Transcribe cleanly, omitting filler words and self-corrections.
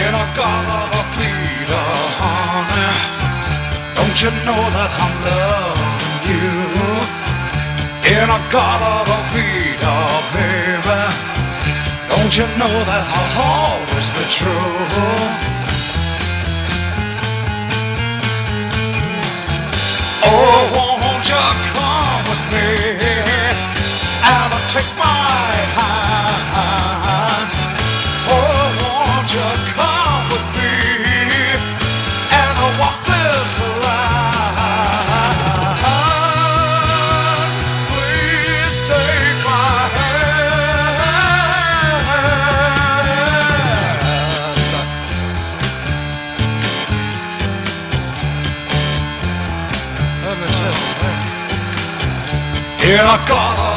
in a Galaga, honey. Don't you know that I'm loving you? In a Galaga, baby. Don't you know that I'll always be true? Oh, won't you come with me and take my hand? Oh, won't you come with me and walk this line? Please take my hand. Let me tell you that. In a Galaga,